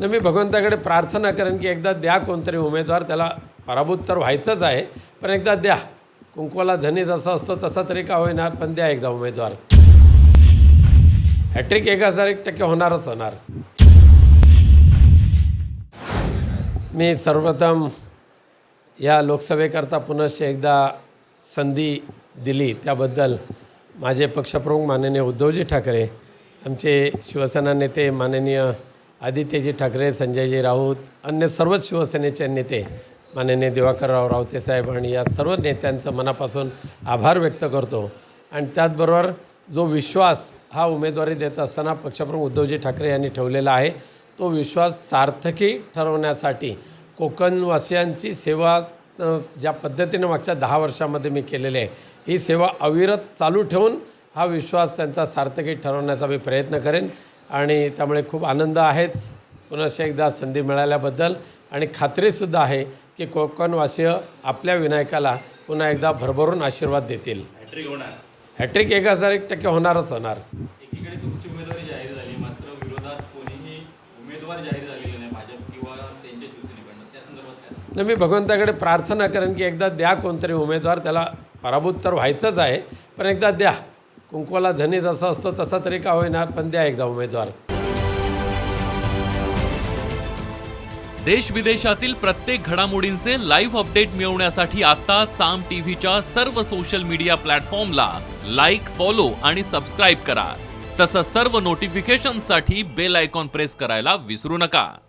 नाही, मी भगवंताकडे प्रार्थना करेन की एकदा द्या कोणतरी उमेदवार, त्याला पराभूत तर व्हायचंच आहे, पण एकदा द्या. कुंकवाला धनी जसा असतो तसा तरी का होईना, पण द्या एकदा उमेदवार. हॅट्रिक 1001% होणारच होणार. मी सर्वप्रथम या लोकसभेकरता पुनश्च एकदा संधी दिली त्याबद्दल माझे पक्षप्रमुख माननीय उद्धवजी ठाकरे, आमचे शिवसेना नेते माननीय आदित्यजी ठाकरे, संजयजी राऊत, अन्य सर्वच शिवसेनेचे नेते माननीय दिवाकरराव रावते साहेब आणि या सर्व नेत्यांचं मनापासून आभार व्यक्त करतो. आणि त्याचबरोबर जो विश्वास हा उमेदवारी देत असताना पक्षप्रमुख उद्धवजी ठाकरे यांनी ठेवलेला आहे, तो विश्वास सार्थकी ठरवण्यासाठी कोकणवासियांची सेवा ज्या पद्धतीने मागच्या 10 वर्षामध्ये मी केलेली आहे, ही सेवा अविरत चालू ठेवून हा विश्वास त्यांचा सार्थकी ठरवण्याचा मी प्रयत्न करेन. आणि त्यामुळे खूप आनंद आहेच पुनश्च एकदा संधी मिळाल्याबद्दल, आणि खात्रीसुद्धा आहे की कोकणवासीय आपल्या विनायकाला पुन्हा एकदा भरभरून आशीर्वाद देतील. हॅट्रिक 1001% होणारच होणार. एकीकडे तुमची उमेदवारी जाहीर झाली, मात्र विरोधात कोणीही उमेदवार जाहीर झालेले नाही भाजप किंवा त्यांच्या शिवसेनेकडनं, त्या संदर्भात काय? नाही, मी भगवंताकडे प्रार्थना करेन की एकदा द्या कोणतरी उमेदवार, त्याला पराभूत तर व्हायचंच आहे, पण एकदा द्या. कुंकवाला धनी जसा असतो तसा तरी का होईना, पण द्या एकदा उमेदवार. देश विदेशातील प्रत्येक घडामोडींचे लाईव्ह अपडेट मिळवण्यासाठी आता साम टीव्हीच्या सर्व सोशल मीडिया प्लॅटफॉर्मला लाईक, फॉलो आणि सबस्क्राईब करा. तसंच सर्व नोटिफिकेशनसाठी बेल आयकॉन प्रेस करायला विसरू नका.